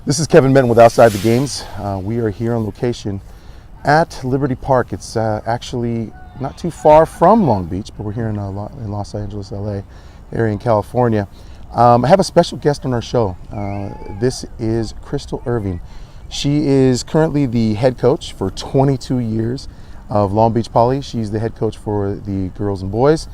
This is Kevin Benton with Outside the Games. We are here on location at Liberty Park. It's actually not too far from Long Beach, but we're here in Los Angeles, LA area in California. I have a special guest on our show. This is Crystal Irving. She is currently the head coach for 22 years of Long Beach Poly. She's the head coach for the girls and boys.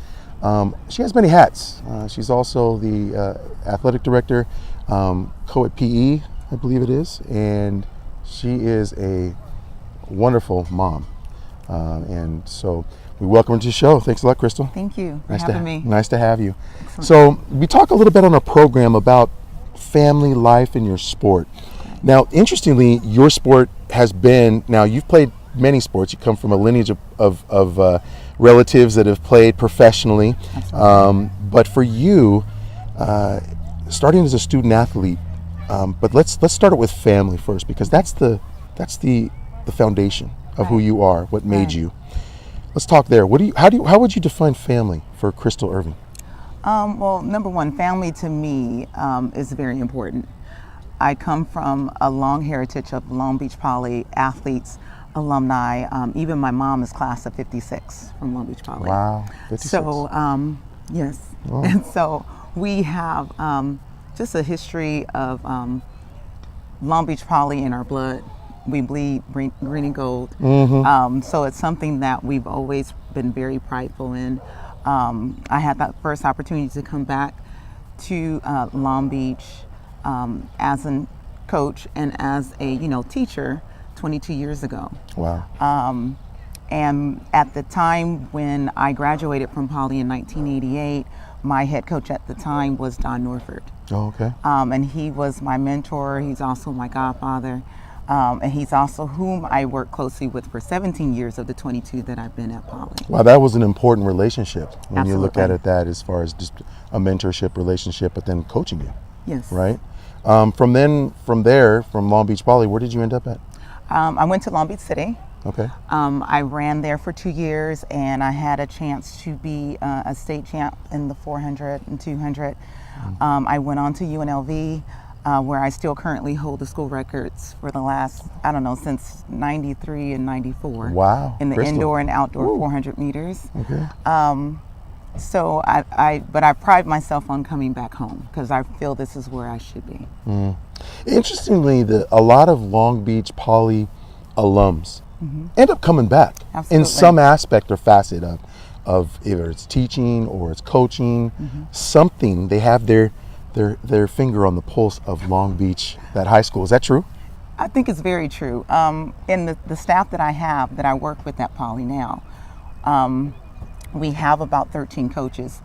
She has many hats. She's also the athletic director, co-ed PE, I believe it is, and she is a wonderful mom. And so we welcome her to the show. Thanks a lot, Crystal. Thank you for having me. Nice to have you. Excellent. So we talk a little bit on our program about family life in your sport. Now, interestingly, your sport has been, now you've played many sports. You come from a lineage of relatives that have played professionally. But for you, starting as a student athlete, but let's start it with family first, because that's the foundation of who you are, what made you. Let's talk there. How would you define family for Crystal Irving? Well, number one, family to me is very important. I come from a long heritage of Long Beach Poly athletes, alumni. Even my mom is class of 56 from Long Beach Poly. Wow, 56. So, yes. Oh. And so we have just a history of Long Beach Poly in our blood. We bleed green and gold. Mm-hmm. So it's something that we've always been very prideful in. I had that first opportunity to come back to Long Beach as a coach and as a teacher 22 years ago. Wow. And at the time when I graduated from Poly in 1988, my head coach at the time was Don Norford. Oh, okay. And he was my mentor. He's also my godfather. And he's also whom I worked closely with for 17 years of the 22 that I've been at Poly. Well, that was an important relationship when Absolutely. You look at it, that as far as just a mentorship relationship, but then coaching you. Yes. Right? From there, from Long Beach Poly, where did you end up at? I went to Long Beach City. Okay. I ran there for 2 years, and I had a chance to be a state champ in the 400 and 200. I went on to UNLV, where I still currently hold the school records for the last, since 93 and 94. Wow. In the Crystal. Indoor and outdoor 400 meters. Okay. So but I pride myself on coming back home because I feel this is where I should be. Interestingly, a lot of Long Beach Poly alums end up coming back. Absolutely. In some aspect or facet of either it's teaching or it's coaching, something. They have their finger on the pulse of Long Beach, that high school. Is that true? I think it's very true. In the staff that I have, that I work with at Poly now, we have about 13 coaches,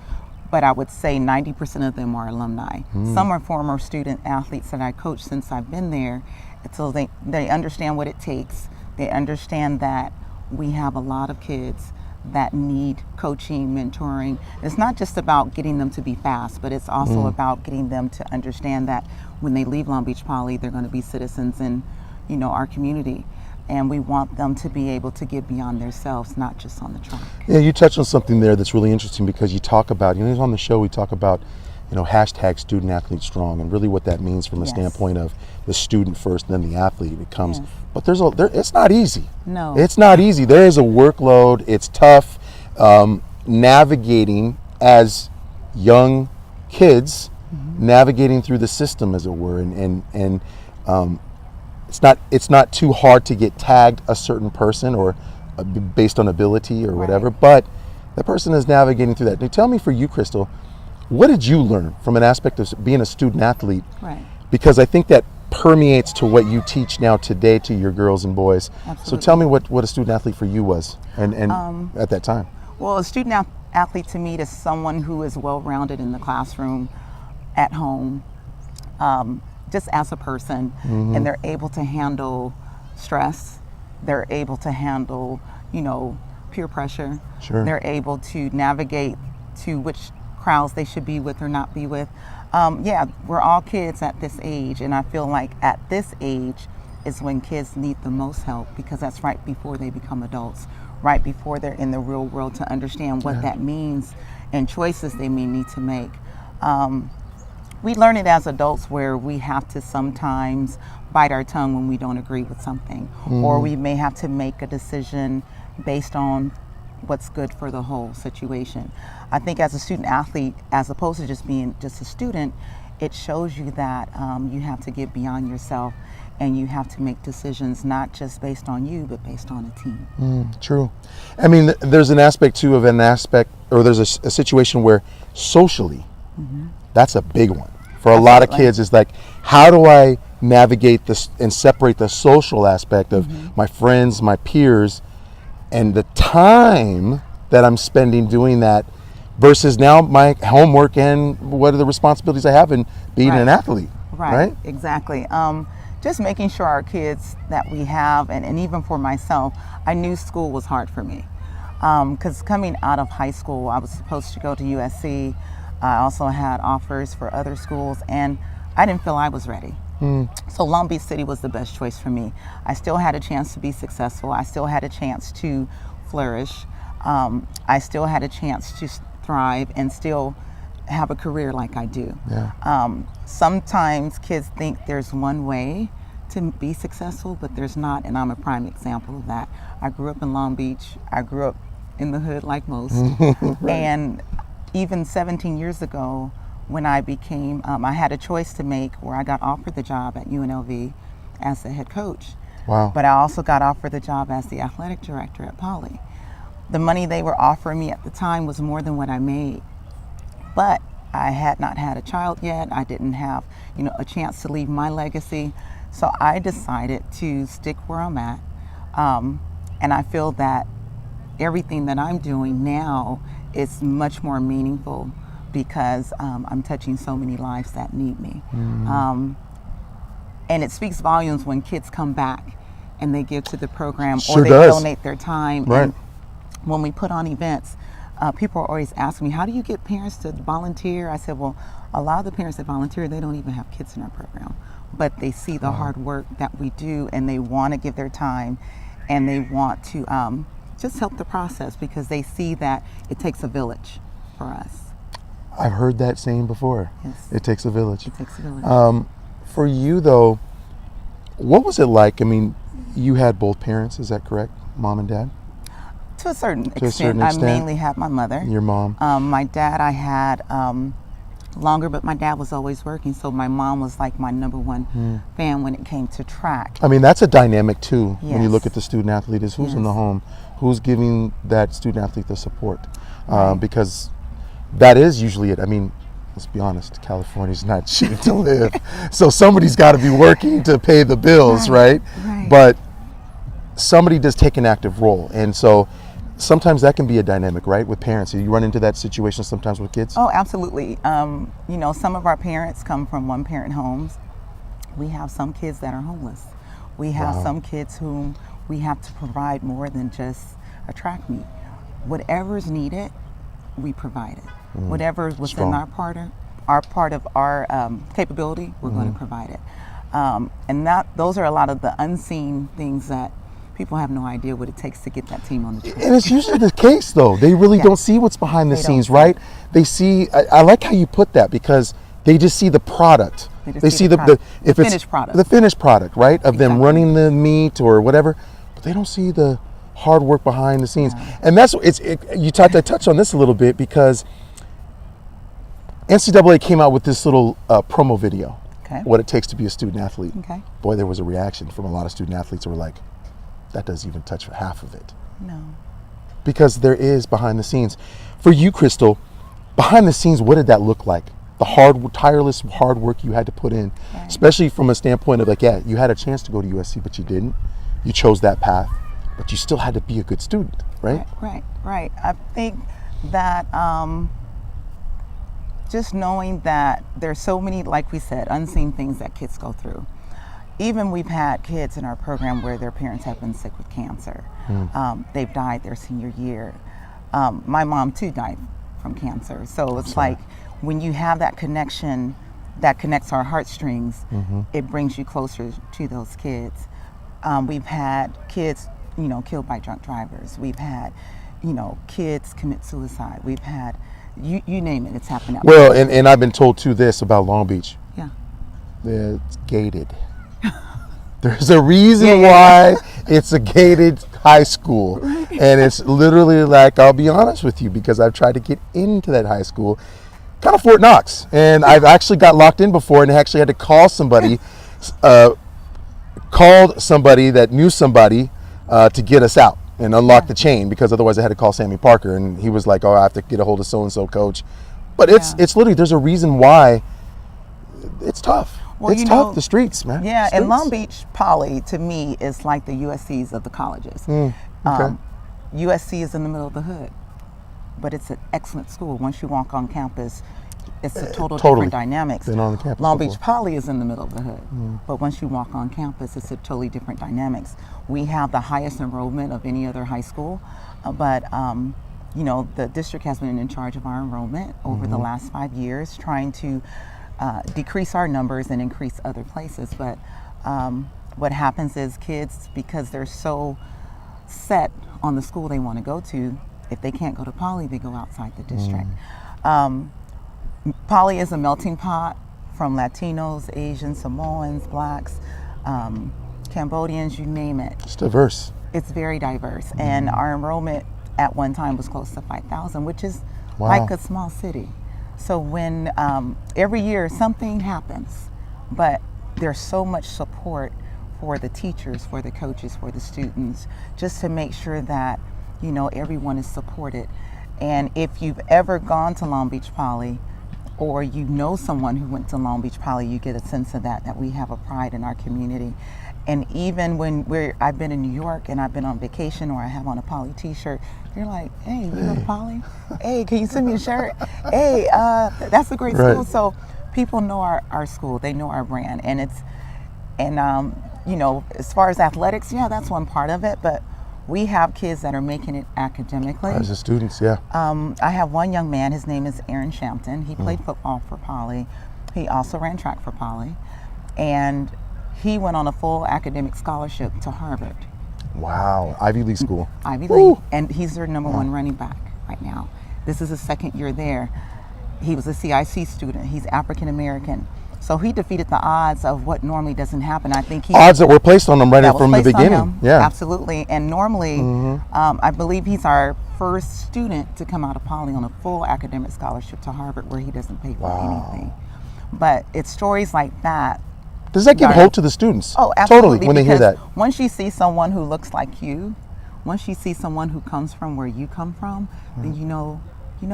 but I would say 90% of them are alumni. Some are former student athletes that I coach since I've been there. So they understand what it takes. They understand that we have a lot of kids that need coaching, mentoring. It's not just about getting them to be fast, but it's also about getting them to understand that when they leave Long Beach Poly, they're going to be citizens in, our community. And we want them to be able to get beyond themselves, not just on the track. Yeah, you touched on something there that's really interesting, because you talk about, on the show we talk about, hashtag student athlete strong, and really what that means from a standpoint of the student first, then the athlete becomes. Yes. But it's not easy. No, it's not easy. There is a workload. It's tough navigating as young kids, navigating through the system, as it were, and it's not too hard to get tagged a certain person or based on ability or whatever, but the person is navigating through that. Now, tell me, for you, Crystal, what did you learn from an aspect of being a student athlete? Right. Because I think that permeates to what you teach now today to your girls and boys. Absolutely. So tell me what a student athlete for you was and at that time. Well, a student athlete to me is someone who is well-rounded in the classroom, at home, just as a person, and they're able to handle stress. They're able to handle, peer pressure. Sure. They're able to navigate to which crowds they should be with or not be with. We're all kids at this age, and I feel like at this age is when kids need the most help, because that's right before they become adults, right before they're in the real world, to understand what that means and choices they may need to make. we learn it as adults where we have to sometimes bite our tongue when we don't agree with something, or we may have to make a decision based on what's good for the whole situation. I think as a student athlete, as opposed to just being just a student, it shows you that you have to get beyond yourself and you have to make decisions not just based on you, but based on a team. True. I mean, there's an aspect too of an aspect, or there's a situation where socially, that's a big one. For a lot of kids, it's like, how do I navigate this and separate the social aspect of my friends, my peers, and the time that I'm spending doing that versus now my homework and what are the responsibilities I have in being an athlete, right? Exactly. Just making sure our kids that we have, and even for myself, I knew school was hard for me. Because coming out of high school, I was supposed to go to USC. I also had offers for other schools, and I didn't feel I was ready. So Long Beach City was the best choice for me. I still had a chance to be successful. I still had a chance to flourish. I still had a chance to thrive and still have a career like I do. Sometimes kids think there's one way to be successful, but there's not, and I'm a prime example of that. I grew up in Long Beach. I grew up in the hood like most. And even 17 years ago, when I became, I had a choice to make where I got offered the job at UNLV as the head coach. Wow. But I also got offered the job as the athletic director at Poly. The money they were offering me at the time was more than what I made. But I had not had a child yet. I didn't have, a chance to leave my legacy. So I decided to stick where I'm at. And I feel that everything that I'm doing now is much more meaningful because I'm touching so many lives that need me. And it speaks volumes when kids come back and they give to the program or they donate their time. Right. And when we put on events, people are always asking me, how do you get parents to volunteer? I said, well, a lot of the parents that volunteer, they don't even have kids in our program, but they see the hard work that we do and they want to give their time and they want to just help the process because they see that it takes a village for us. I've heard that saying before. Yes. It takes a village. It takes a village. For you though, what was it like? I mean, you had both parents, is that correct? Mom and dad? To a certain extent. I mainly had my mother. Your mom. My dad I had longer, but my dad was always working, so my mom was like my number one fan when it came to track. I mean, that's a dynamic too. When you Yes. look at the student athlete, is who's in the home, who's giving that student athlete the support, because that is usually it. I mean, let's be honest, California's not cheap to live, so somebody's got to be working to pay the bills, right? But somebody does take an active role, and so sometimes that can be a dynamic, right, with parents. You run into that situation sometimes with kids. Oh, absolutely. Some of our parents come from one-parent homes. We have some kids that are homeless. We have some kids whom we have to provide more than just a track meet. Whatever's needed, we provide it. Whatever is within our part of our capability, we're going to provide it. And those are a lot of the unseen things that people have no idea what it takes to get that team on the track. And it's usually the case, though. They really don't see what's behind the scenes, right? They see. I like how you put that because they just see the product. They see the finished product. The finished product, right? Of them running the meet or whatever, but they don't see the hard work behind the scenes. And that's I touched on this a little bit because NCAA came out with this little promo video. What it takes to be a student athlete. Boy, there was a reaction from a lot of student athletes who were like, that doesn't even touch half of it. No. Because there is behind the scenes. For you, Crystal, behind the scenes, what did that look like? The tireless hard work you had to put in, especially from a standpoint of like, you had a chance to go to USC, but you didn't. You chose that path, but you still had to be a good student, right? Right. I think that just knowing that there's so many, like we said, unseen things that kids go through. Even we've had kids in our program where their parents have been sick with cancer. They've died their senior year. My mom too died from cancer. So it's like when you have that connection that connects our heartstrings, it brings you closer to those kids. We've had kids, killed by drunk drivers. We've had, kids commit suicide. We've had You name it, it's happening. Well, and I've been told too this about Long Beach. Yeah. It's gated. There's a reason Yeah. why it's a gated high school. And it's literally like, I'll be honest with you, because I've tried to get into that high school, kind of Fort Knox. And I've actually got locked in before and actually had to call somebody, called somebody that knew somebody to get us out and unlock the chain, because otherwise I had to call Sammy Parker, and he was like, oh, I have to get a hold of so-and-so coach. But it's literally, there's a reason why it's tough. Well, it's tough, the streets, man. Yeah, Streets. and Long Beach Poly, to me, is like the USCs of the colleges. Okay. USC is in the middle of the hood, but it's an excellent school. Once you walk on campus, it's a totally different dynamics. Been on the campus Long before. Beach Poly is in the middle of the hood, but once you walk on campus, it's a totally different dynamics. We have the highest enrollment of any other high school, but you know, the district has been in charge of our enrollment over the last 5 years, trying to decrease our numbers and increase other places. But what happens is kids, because they're so set on the school they want to go to, if they can't go to Poly, they go outside the district. Poly is a melting pot from Latinos, Asians, Samoans, Blacks, Cambodians, you name it. It's diverse. It's very diverse. And our enrollment at one time was close to 5,000, which is like a small city. So when every year something happens, but there's so much support for the teachers, for the coaches, for the students, just to make sure that, you know, everyone is supported. And if you've ever gone to Long Beach Poly, or you know someone who went to Long Beach Poly, you get a sense of that we have a pride in our community. And even when I've been in New York and I've been on vacation, or I have on a Poly t-shirt, you're like, hey, you go to Poly? Hey, can you send me a shirt? Hey, that's a great school. So people know our school, they know our brand. And you know, as far as athletics, yeah, that's one part of it, but we have kids that are making it academically. As the students, yeah. I have one young man, his name is Aaron Shampton. He played football for Poly. He also ran track for Poly. And he went on a full academic scholarship to Harvard. Wow, Ivy League school. Ivy League, and he's their number one running back right now. This is his second year there. He was a CIC student. He's African American. So he defeated the odds of what normally doesn't happen. I think odds that were placed on him from the beginning. Yeah, absolutely. And normally, I believe he's our first student to come out of Poly on a full academic scholarship to Harvard, where he doesn't pay for anything. But it's stories like that. Does that give hope to the students? Oh, absolutely. Totally, when they hear that. Once you see someone who looks like you, once you see someone who comes from where you come from, then you know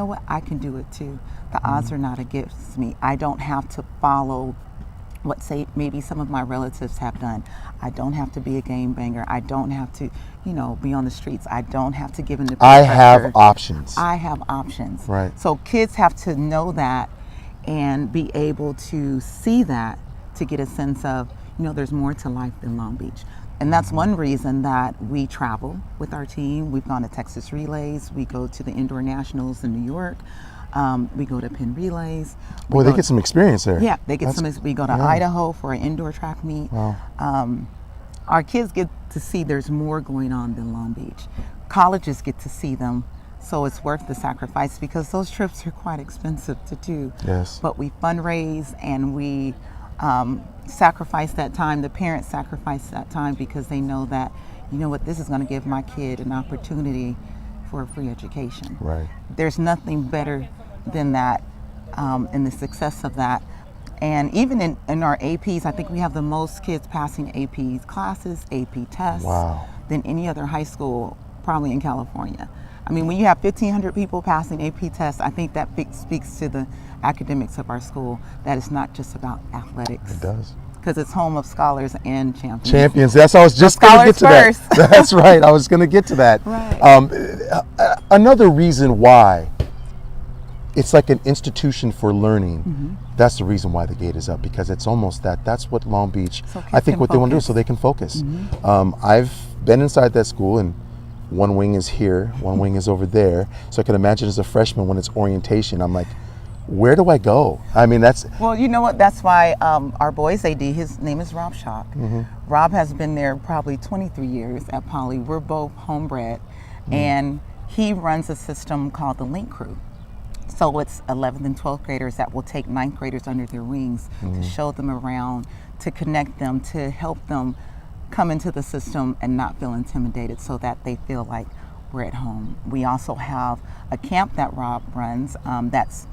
what, I can do it too. The odds are not against me. I don't have to follow what, say, maybe some of my relatives have done. I don't have to be a game banger. I don't have to, you know, be on the streets. I don't have to give in to peer I pressure. have options. I have options. Right. So kids have to know that and be able to see that, to get a sense of, you know, there's more to life than Long Beach. And that's one reason that we travel with our team. We've gone to Texas Relays. We go to the Indoor Nationals in New York. We go to Penn Relays. Boy, they get some experience there. Yeah, they get some. We go to Idaho for an indoor track meet. Wow. Our kids get to see there's more going on than Long Beach. Colleges get to see them, so it's worth the sacrifice, because those trips are quite expensive to do. Yes. But we fundraise and we sacrifice that time. The parents sacrifice that time because they know that, you know what, this is going to give my kid an opportunity for a free education. Right. There's nothing better than that, and the success of that. And even in our APs, I think we have the most kids passing AP classes, AP tests, than any other high school, probably in California. I mean, when you have 1,500 people passing AP tests, I think that speaks to the academics of our school, that it's not just about athletics. It does. Because it's home of scholars and champions. Champions. That's I was just going to get to first. that. That's right. I was going to get to that. Right. Another reason why it's like an institution for learning. That's the reason why the gate is up, because it's almost that. That's what Long Beach, So I think, what focus. they want to do, so they can focus. I've been inside that school, and one wing is here, one wing is over there. So I can imagine as a freshman when it's orientation, I'm like, where do I go? I mean, that's... Well, you know what? That's why our boys AD, his name is Rob Schock. Rob has been there probably 23 years at Poly. We're both homebred. And he runs a system called the Link Crew. So it's 11th and 12th graders that will take 9th graders under their wings to show them around, to connect them, to help them come into the system and not feel intimidated, so that they feel like we're at home. We also have a camp that Rob runs that's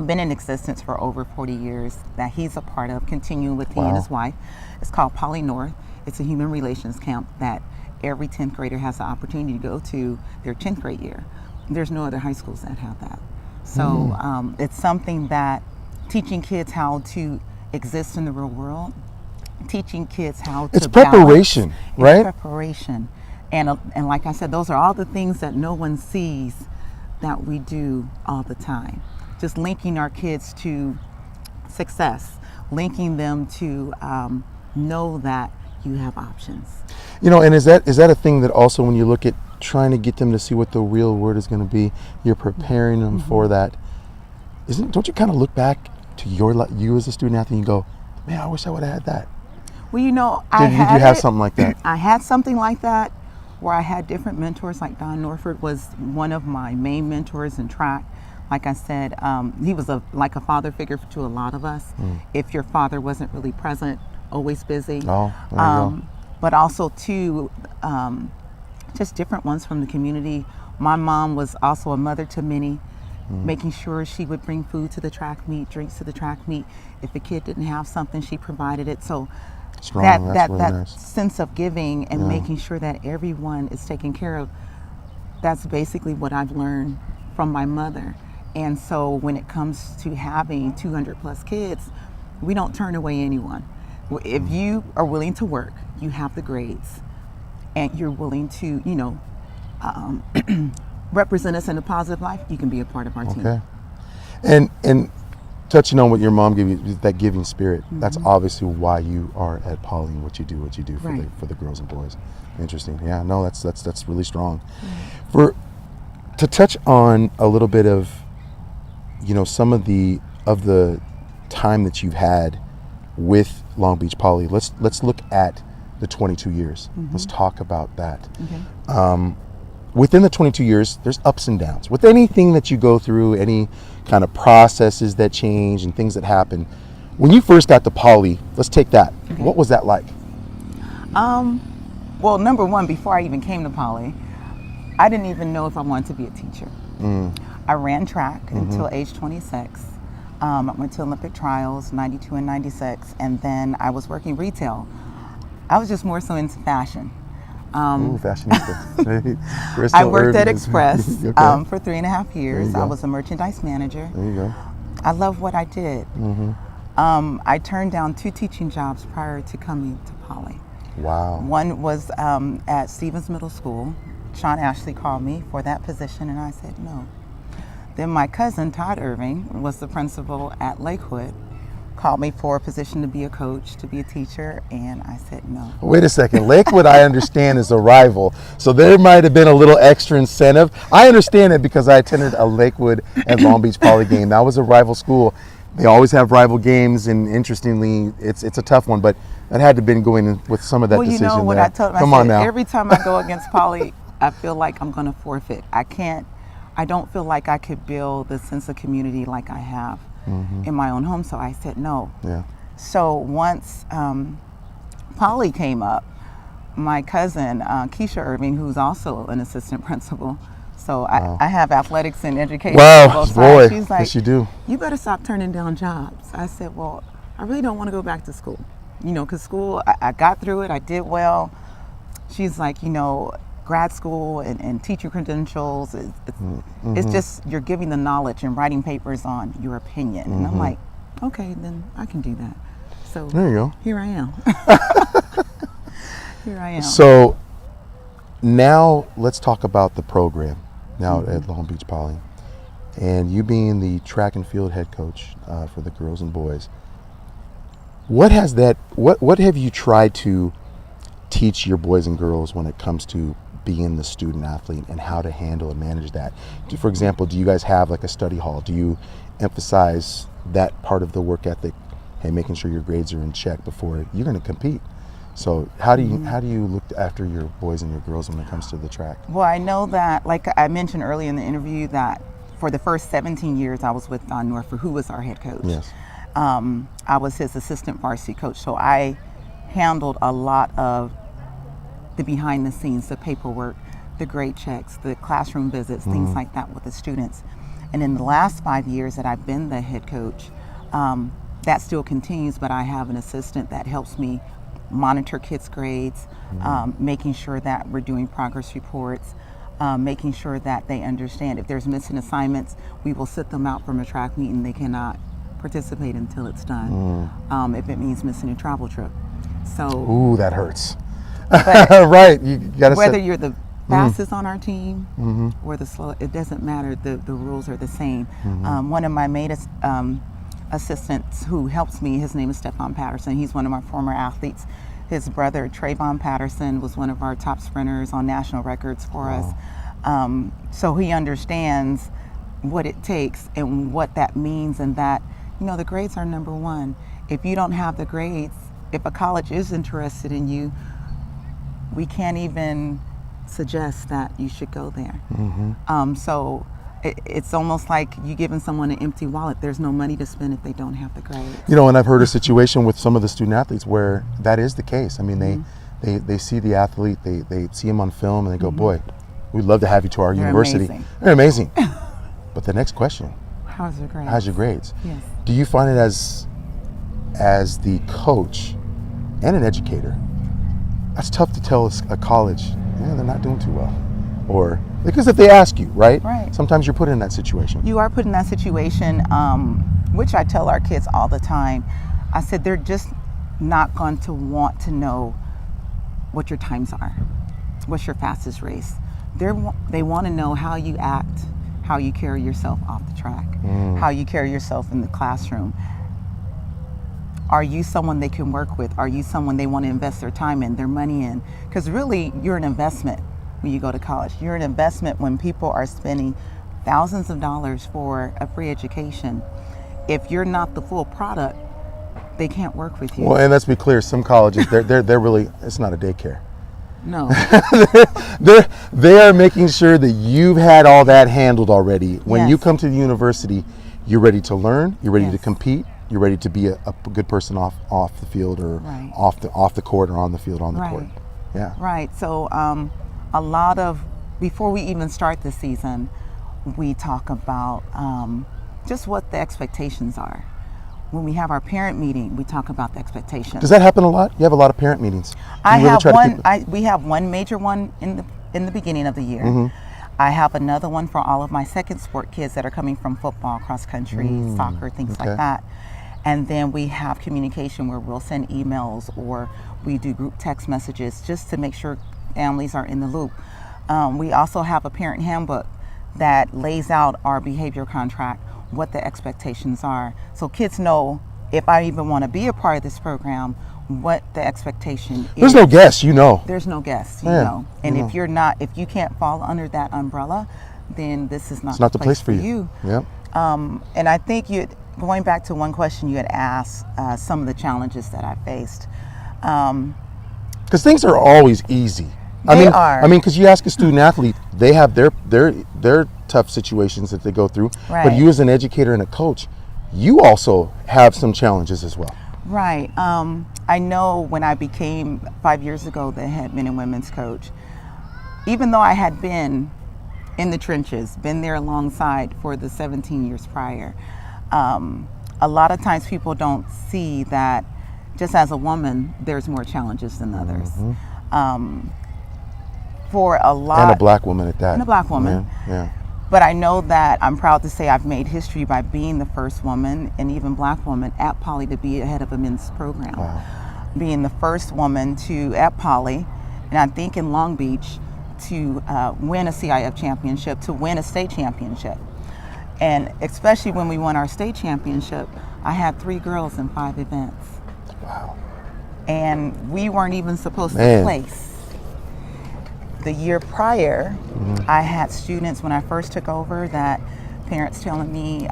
been in existence for over 40 years that he's a part of, continuing with he and his wife. It's called Poly North. It's a human relations camp that every 10th grader has the opportunity to go to their 10th grade year. There's no other high schools that have that. So it's something that teaching kids how to exist in the real world, teaching kids how to It's preparation, balance. right? It's preparation. And like I said, those are all the things that no one sees that we do all the time. Just linking our kids to success, linking them to know that you have options. You know, and is that a thing that also, when you look at trying to get them to see what the real world is going to be, you're preparing them for that? Don't you kind of look back to you as a student athlete and go, man, I wish I would have had that? Well, you know, Did you have something like that? I had something like that, where I had different mentors. Like Don Norford was one of my main mentors in track. Like I said, he was like a father figure to a lot of us. If your father wasn't really present, always busy. Oh, there you go. But also too, just different ones from the community. My mom was also a mother to many, making sure she would bring food to the track meet, drinks to the track meet. If a kid didn't have something, she provided it. So Strong. That's that really nice. sense of giving and making sure that everyone is taken care of, that's basically what I've learned from my mother. And so when it comes to having 200 plus kids, we don't turn away anyone. If you are willing to work, you have the grades, and you're willing to, you know, represent us in a positive life, you can be a part of our team. Okay. And touching on what your mom gave you, that giving spirit, that's obviously why you are at Poly and what you do for Right. for the girls and boys. Interesting. Yeah, no, that's really strong. To touch on a little bit of, you know, some of the time that you've had with Long Beach Poly, let's look at the 22 years. Let's talk about that. Within the 22 years, there's ups and downs. With anything that you go through, any kind of processes that change and things that happen. When you first got to Poly, let's take that. What was that like? Well, number one, before I even came to Poly, I didn't even know if I wanted to be a teacher. I ran track until age 26. I went to Olympic trials, 92 and 96, and then I was working retail. I was just more so into fashion. Ooh, fashionista. I worked at Express Okay. for 3.5 years. go. I was a merchandise manager. There you go. I love what I did. I turned down 2 teaching jobs prior to coming to Poly. Wow. One was at Stevens Middle School. Sean Ashley called me for that position, and I said no. Then my cousin, Todd Irving, was the principal at Lakewood, called me for a position to be a coach, to be a teacher, and I said no. Wait a second. Lakewood, I understand, is a rival. So there might have been a little extra incentive. I understand it because I attended a Lakewood and Long Beach Poly game. That was a rival school. They always have rival games, and interestingly, it's a tough one, but that had to have been going in with some of that decision. Well, you know what there. I told him? Come I on said, now. every time I go against Poly, I feel like I'm going to forfeit. I don't feel like I could build the sense of community like I have in my own home, so I said no. Yeah. So once Poly came up, my cousin, Keisha Irving, who's also an assistant principal, so I have athletics and education on Wow, both sides. boy, She's like, yes you do. you better stop turning down jobs. I said, well, I really don't want to go back to school. You know, because school, I got through it, I did well. She's like, you know, grad school and teacher credentials, it's just, you're giving the knowledge and writing papers on your opinion. And I'm like, okay, then I can do that. So There you go. here I am. Here I am. So now let's talk about the program now at Long Beach Poly. And you being the track and field head coach for the girls and boys, what have you tried to teach your boys and girls when it comes to being the student athlete and how to handle and manage that? For example, do you guys have like a study hall? Do you emphasize that part of the work ethic and making sure your grades are in check before you're going to compete? So how do you look after your boys and your girls when it comes to the track? Well, I know that, like I mentioned earlier in the interview, that for the first 17 years I was with Don Norfolk, who was our head coach. Yes. I was his assistant varsity coach, so I handled a lot of the behind the scenes, the paperwork, the grade checks, the classroom visits, things like that with the students. And in the last 5 years that I've been the head coach, that still continues, but I have an assistant that helps me monitor kids' grades, making sure that we're doing progress reports, making sure that they understand if there's missing assignments, we will sit them out from a track meeting. They cannot participate until it's done, if it means missing a travel trip. So, Ooh, that hurts. but Right, you gotta whether set, you're the fastest on our team or the slow, it doesn't matter. The rules are the same. One of my maid assistants who helps me, his name is Stefan Patterson. He's one of my former athletes. His brother Trayvon Patterson was one of our top sprinters on national records for us. So he understands what it takes and what that means, and that, you know, the grades are number one. If you don't have the grades, if a college is interested in you, we can't even suggest that you should go there. So it's almost like you giving someone an empty wallet. There's no money to spend if they don't have the grades. you know, and I've heard a situation with some of the student athletes where that is the case. I mean, they see the athlete, they see him on film, and they go, boy, we'd love to have you to our They're university. amazing. They're amazing. But the next question, How's your grades? how's your grades? Yes. Do you find it as the coach and an educator, that's tough to tell a college, yeah, they're not doing too well? Or, because if they ask you, right? Right. Sometimes you're put in that situation. You are put in that situation, which I tell our kids all the time. I said they're just not going to want to know what your times are, what's your fastest race. They want to know how you act, how you carry yourself off the track, how you carry yourself in the classroom. Are you someone they can work with? Are you someone they want to invest their time in, their money in? Because really, you're an investment when you go to college. You're an investment when people are spending thousands of dollars for a free education. If you're not the full product, they can't work with you. Well, and let's be clear, some colleges, they're really, it's not a daycare. No. they are making sure that you've had all that handled already. When Yes. you come to the university, you're ready to learn, you're ready to Yes. compete, you're ready to be a good person off the field, or Right. off the court, or on the field, on the Right. court. Yeah. Right. So a lot of, before we even start the season, we talk about just what the expectations are. When we have our parent meeting, we talk about the expectations. Does that happen a lot? You have a lot of parent meetings. Do I you really have try to one. keep it- We have one major one in the beginning of the year. I have another one for all of my second sport kids that are coming from football, cross country, soccer, things okay. like that. And then we have communication where we'll send emails or we do group text messages just to make sure families are in the loop. We also have a parent handbook that lays out our behavior contract, what the expectations are. So kids know, if I even want to be a part of this program, what the expectation is. There's no guess, you know. There's no guess, you Yeah, know. And you if you're not, if you can't fall under that umbrella, then this is not, It's not the place for you. Yep. And I think going back to one question you had asked, some of the challenges that I faced. Because things are always easy. They are. I mean, because you ask a student athlete, they have their tough situations that they go through. But Right. you, as an educator and a coach, you also have some challenges as well. Right. I know when I became 5 years ago the head men and women's coach, even though I had been in the trenches, been there alongside for the 17 years prior, a lot of times people don't see that just as a woman, there's more challenges than others. For a lot, And a black woman at that. And a black woman. Yeah. But I know that I'm proud to say I've made history by being the first woman, and even black woman, at Poly to be ahead of a men's program. Wow. Being the first woman at Poly, and I think in Long Beach, to win a CIF championship, to win a state championship. And especially when we won our state championship, I had 3 girls in 5 events. Wow. And we weren't even supposed Man. to place. The year prior, I had students when I first took over that parents telling me,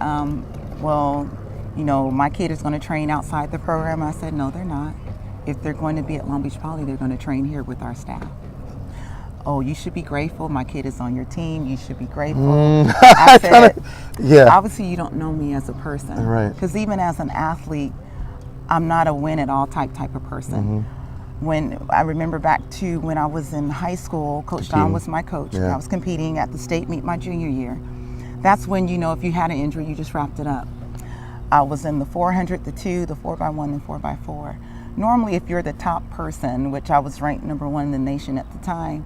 well, you know, my kid is going to train outside the program. I said, no, they're not. If they're going to be at Long Beach Poly, they're going to train here with our staff. oh, you should be grateful my kid is on your team. You should be grateful. I I said, yeah. obviously you don't know me as a person. Right. Because even as an athlete, I'm not a win at all type of person. When I remember back to when I was in high school, Coach Don was my coach. Yeah. I was competing at the state meet my junior year. That's when, you know, if you had an injury, you just wrapped it up. I was in the 400, the 2, the 4x1, and 4x4. Normally, if you're the top person, which I was ranked number 1 in the nation at the time,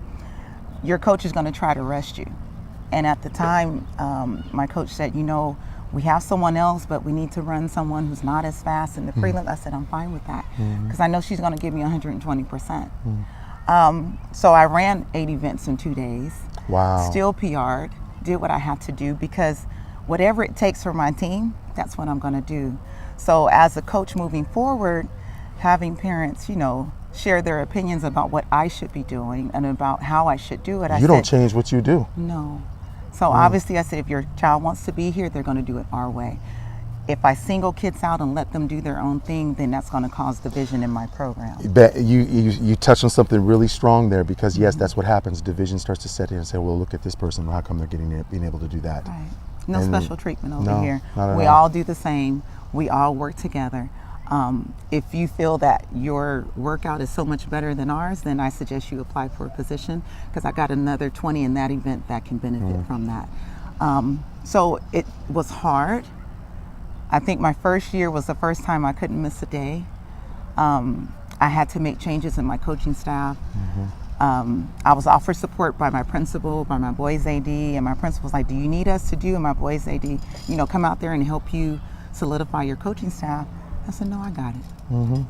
your coach is going to try to rest you. And at the time, my coach said, you know, we have someone else, but we need to run someone who's not as fast in the prelim. I said, I'm fine with that, because I know she's going to give me 120%. So I ran 8 events in 2 days. Wow. Still PR'd, did what I had to do, because whatever it takes for my team, that's what I'm going to do. So as a coach moving forward, having parents, you know, share their opinions about what I should be doing and about how I should do it. You don't change what you do. No. So obviously I said, if your child wants to be here, they're going to do it our way. If I single kids out and let them do their own thing, then that's going to cause division in my program. You touched on something really strong there, because yes, that's what happens. Division starts to set in and say, well, look at this person. How come they're being able to do that? Right. No And special treatment over here. Not at We all. all do the same. We all work together. If you feel that your workout is so much better than ours, then I suggest you apply for a position, because I got another 20 in that event that can benefit from that. So it was hard. I think my first year was the first time I couldn't miss a day. I had to make changes in my coaching staff. I was offered support by my principal, by my boys AD, and my principal was like, do you need us to do? And my boys AD, you know, come out there and help you solidify your coaching staff. I said, no, I got it.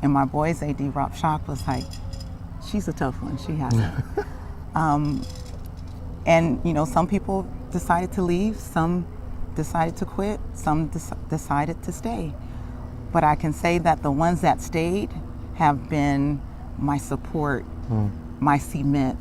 And my boys AD, Rob Schock, was like, she's a tough one, she has it. And, you know, some people decided to leave, some decided to quit, some decided to stay. But I can say that the ones that stayed have been my support, my cement,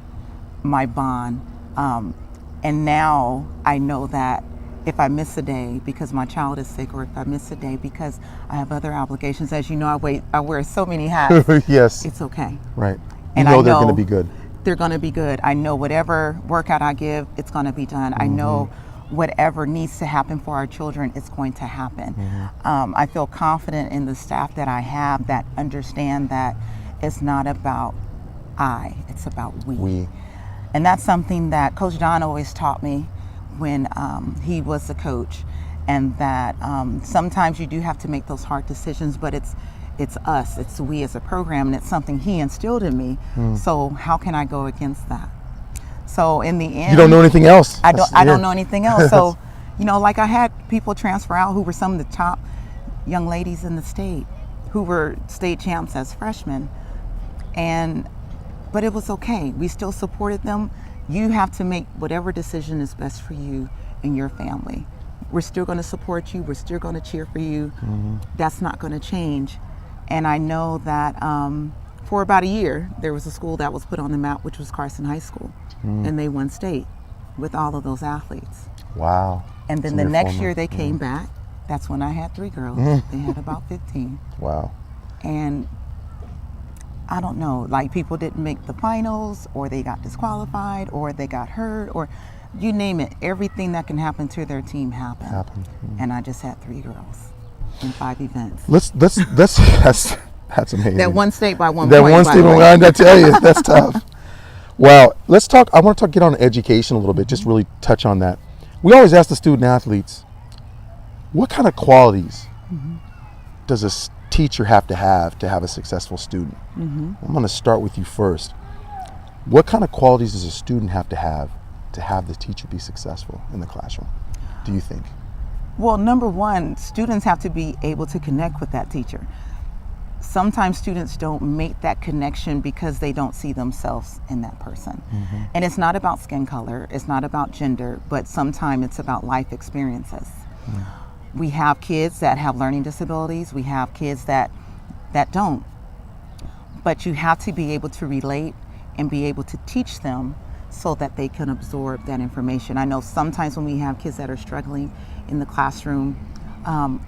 my bond. And now I know that if I miss a day because my child is sick, or if I miss a day because I have other obligations, as you know, I wear so many hats. Yes. It's okay. Right. And you know I they're going to know be good. They're going to be good. I know whatever workout I give, it's going to be done. I know whatever needs to happen for our children, it's going to happen. I feel confident in the staff that I have that understand that it's not about it's about we. And that's something that Coach Don always taught me when he was the coach, and that sometimes you do have to make those hard decisions, but it's us, it's we as a program, and it's something he instilled in me. So how can I go against that? So in the end, You don't know anything else. I don't know anything else. So, you know, like I had people transfer out who were some of the top young ladies in the state, who were state champs as freshmen, but it was okay. We still supported them. You have to make whatever decision is best for you and your family. We're still going to support you. We're still going to cheer for you. That's not going to change. And I know that for about a year, there was a school that was put on the map, which was Carson High School. And they won state with all of those athletes. Wow. And then So the you're next former. year they came back. That's when I had 3 girls. They had about 15. Wow. And I don't know, like people didn't make the finals, or they got disqualified, or they got hurt, or you name it. Everything that can happen to their team happened. And I just had 3 girls in 5 events. That's amazing. That one state by one That point. one by state the way. line, I tell you, that's tough. Well, let's talk. I want to get on education a little bit, just really touch on that. We always ask the student athletes, what kind of qualities does a teacher have to have a successful student? I'm going to start with you first. What kind of qualities does a student have to have the teacher be successful in the classroom, do you think? Well, number one, students have to be able to connect with that teacher. Sometimes students don't make that connection because they don't see themselves in that person. And it's not about skin color, it's not about gender, but sometimes it's about life experiences. We have kids that have learning disabilities, we have kids that don't. But you have to be able to relate and be able to teach them so that they can absorb that information. I know sometimes when we have kids that are struggling in the classroom,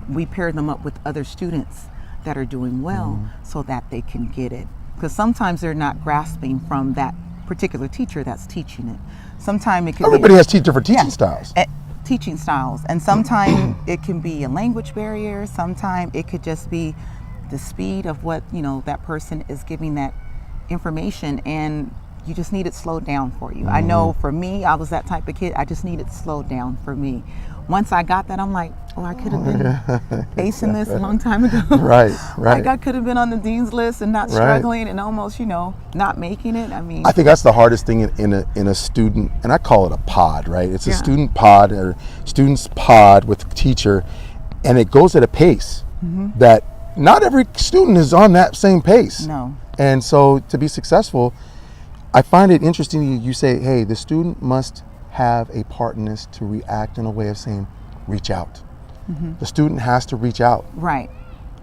we pair them up with other students that are doing well so that they can get it. Because sometimes they're not grasping from that particular teacher that's teaching it. Sometimes it could Everybody be has different teaching yeah, styles. teaching styles, and sometimes it can be a language barrier. Sometimes it could just be the speed of what that person is giving that information, and you just need it slowed down for you. I know for me, I was that type of kid. I just needed slowed down for me. Once I got that, I'm like, oh, I could have been acing this a long time ago. Right. Like I could have been on the dean's list and not struggling and almost, not making it. I mean, I think that's the hardest thing in a student, and I call it a pod, right? It's a Yeah. student pod or student's pod with a teacher, and it goes at a pace that not every student is on that same pace. No. And so to be successful, I find it interesting you say, hey, the student must have a part in this to react in a way of saying, reach out. The student has to reach out. Right.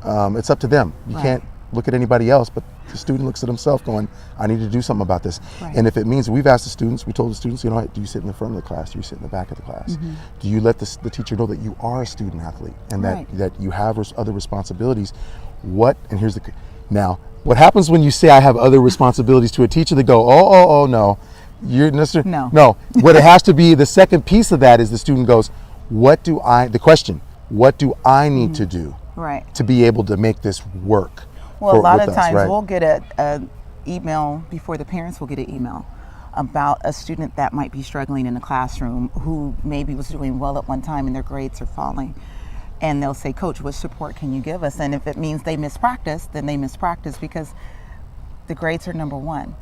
It's up to them. You Right. can't look at anybody else, but the student looks at himself going, I need to do something about this. Right. And if it means, we've asked the students, we told the students, do you sit in the front of the class? Do you sit in the back of the class? Do you let the teacher know that you are a student athlete and Right. that you have other responsibilities? And here's now, what happens when you say I have other responsibilities to a teacher? They go, oh, no. No. What it has to be, the second piece of that is the student goes, what do I need to do Right. to be able to make this work? Well, a lot with of us, times right? we'll get an email before the parents will get an email about a student that might be struggling in the classroom who maybe was doing well at one time and their grades are falling. And they'll say, Coach, what support can you give us? And if it means they miss practice, then they miss practice because the grades are number one.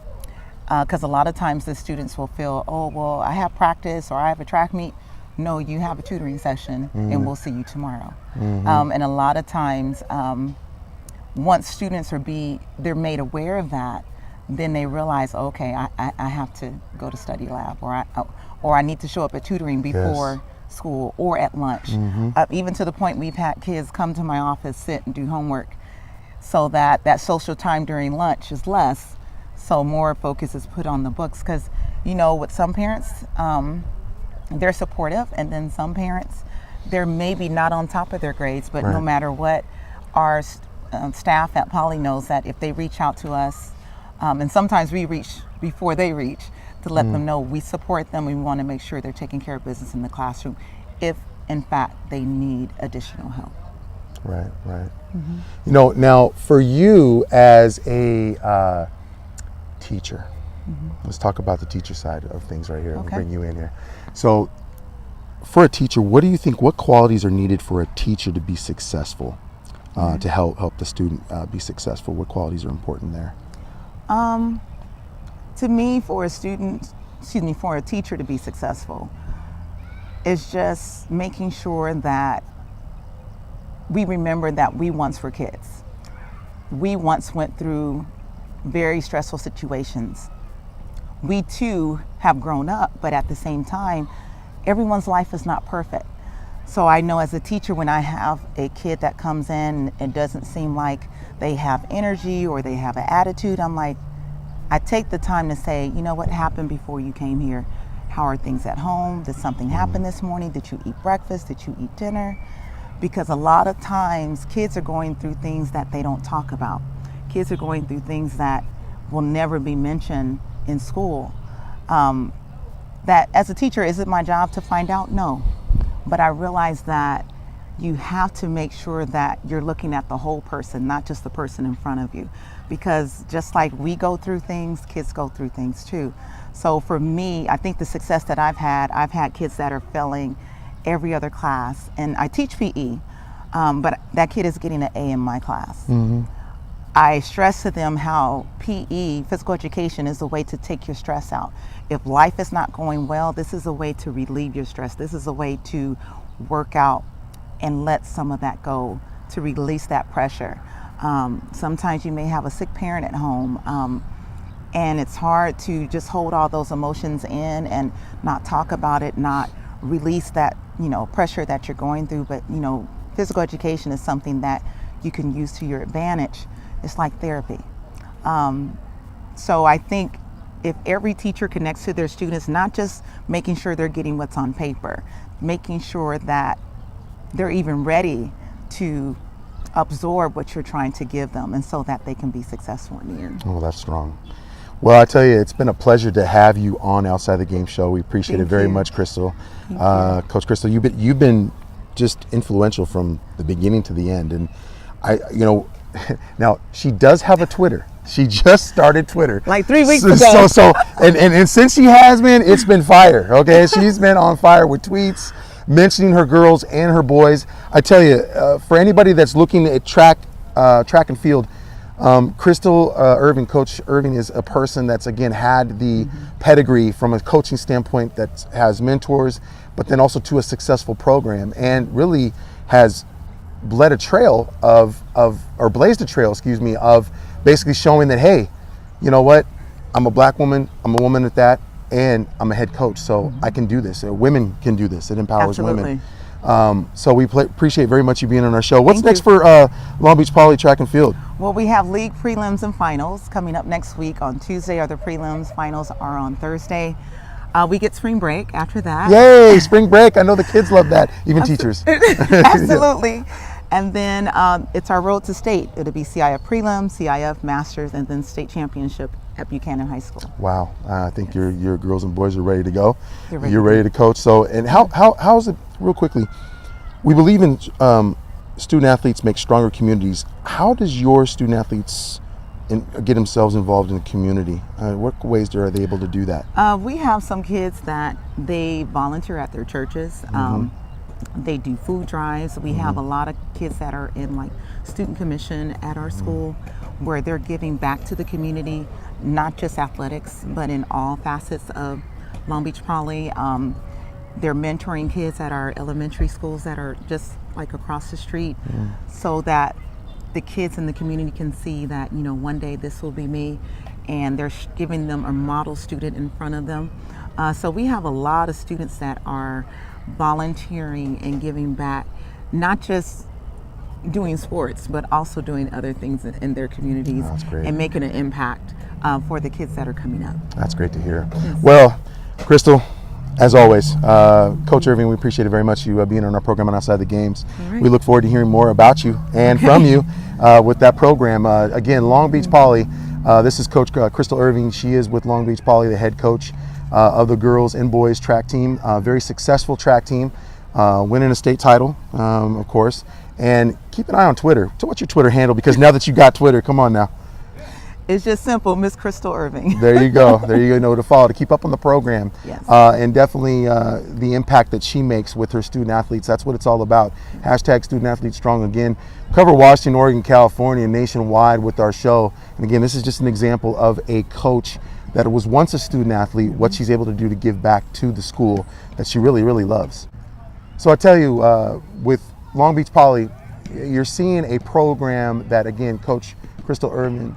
Because a lot of times the students will feel, oh, well, I have practice or I have a track meet. No, you have a tutoring session and we'll see you tomorrow. And a lot of times, once students they're made aware of that, then they realize, okay, I have to go to study lab or I need to show up at tutoring before school or at lunch. Even to the point we've had kids come to my office, sit and do homework so that social time during lunch is less. So more focus is put on the books because, with some parents, they're supportive, and then some parents, they're maybe not on top of their grades, but no matter what, our staff at Poly knows that if they reach out to us, and sometimes we reach before they reach to let them know we support them. We want to make sure they're taking care of business in the classroom if, in fact, they need additional help. Right. Now for you as a teacher, let's talk about the teacher side of things right here. Okay. We'll bring you in here. So for a teacher, what do you think, what qualities are needed for a teacher to be successful, to help the student be successful? What qualities are important there? To me, for a teacher to be successful, is just making sure that we remember that we once were kids. We once went through very stressful situations. We too have grown up, but at the same time, everyone's life is not perfect. So I know as a teacher, when I have a kid that comes in and doesn't seem like they have energy or they have an attitude, I'm like, I take the time to say, what happened before you came here? How are things at home? Did something happen this morning? Did you eat breakfast? Did you eat dinner? Because a lot of times kids are going through things that they don't talk about. Kids are going through things that will never be mentioned in school. That as a teacher, is it my job to find out? No. But I realize that you have to make sure that you're looking at the whole person, not just the person in front of you. Because just like we go through things, kids go through things too. So for me, I think the success that I've had kids that are failing every other class. And I teach PE, but that kid is getting an A in my class. I stress to them how PE, physical education, is a way to take your stress out. If life is not going well, this is a way to relieve your stress. This is a way to work out and let some of that go, to release that pressure. Sometimes you may have a sick parent at home, and it's hard to just hold all those emotions in and not talk about it, not release that pressure that you're going through. But physical education is something that you can use to your advantage. It's like therapy. So I think if every teacher connects to their students, not just making sure they're getting what's on paper, making sure that they're even ready to absorb what you're trying to give them, and so that they can be successful in the end. Oh, that's strong. Well, I tell you, it's been a pleasure to have you on Outside the Game Show. We appreciate it Thank very you. much, Crystal. Thank you. Coach Crystal, you've been just influential from the beginning to the end. And now she does have a Twitter. She just started Twitter Like 3 weeks so, ago. And since she has been, it's been fire. Okay, she's been on fire with tweets mentioning her girls and her boys. I tell you, for anybody that's looking at track and field, Crystal Irving, Coach Irving, is a person that's again had the pedigree from a coaching standpoint, that has mentors, but then also to a successful program, and really has blazed a trail, of basically showing that, hey, you know what, I'm a black woman, I'm a woman at that, and I'm a head coach, so I can do this. Women can do this. It empowers Absolutely. women. So we appreciate very much you being on our show. What's Thank next you. for Long Beach Poly Track and Field? Well, we have league prelims and finals coming up next week. On Tuesday are the prelims. Finals are on Thursday. We get spring break after that. Yay, spring break. I know the kids love that, even teachers. Absolutely. And then it's our road to state. It'll be CIF prelim, CIF masters, and then state championship at Buchanan High School. Wow, I think your girls and boys are ready to go. You're ready to coach. So, and how is it, real quickly, we believe in student athletes make stronger communities. How does your student athletes get themselves involved in the community? What ways are they able to do that? We have some kids that they volunteer at their churches. They do food drives. We have a lot of kids that are in like student commission at our school, where they're giving back to the community, not just athletics, but in all facets of Long Beach Poly. They're mentoring kids at our elementary schools that are just like across the street, so that the kids in the community can see that, you know, one day this will be me, and they're giving them a model student in front of them. So we have a lot of students that are volunteering and giving back, not just doing sports, but also doing other things in their communities, and making an impact for the kids that are coming up. That's great to hear. Yes. Well, Crystal, as always, Coach Irving, we appreciate it very much, you being on our program on Outside the Games. Right. We look forward to hearing more about you and from you with that program. Again, Long Beach Poly, this is Coach Crystal Irving. She is with Long Beach Poly, the head coach of the girls and boys track team. Very successful track team, winning a state title, of course. And keep an eye on Twitter. So what's your Twitter handle? Because now that you got Twitter, come on now. It's just simple, Miss Crystal Irving. There you go. There you go. Know to follow, to keep up on the program. Yes. And definitely the impact that she makes with her student athletes. That's what it's all about. Hashtag Student Athlete Strong. Again, cover Washington, Oregon, California, nationwide with our show. And again, this is just an example of a coach that was once a student athlete, what she's able to do to give back to the school that she really, really loves. So I tell you, with Long Beach Poly, you're seeing a program that, again, Coach Crystal Irving,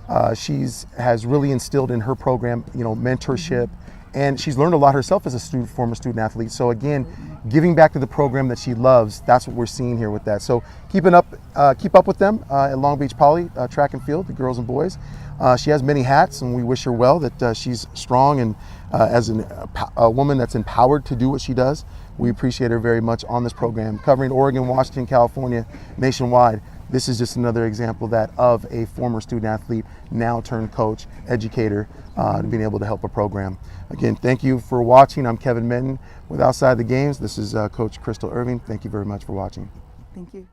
has really instilled in her program, mentorship, and she's learned a lot herself as a former student athlete. So again, giving back to the program that she loves, that's what we're seeing here with that. So keep up with them at Long Beach Poly Track and Field, the girls and boys. She has many hats, and we wish her well, that she's strong and as a woman that's empowered to do what she does. We appreciate her very much on this program, covering Oregon, Washington, California, nationwide. This is just another example of a former student athlete, now turned coach, educator, being able to help a program. Again, thank you for watching. I'm Kevin Minton with Outside the Games. This is Coach Crystal Irving. Thank you very much for watching. Thank you.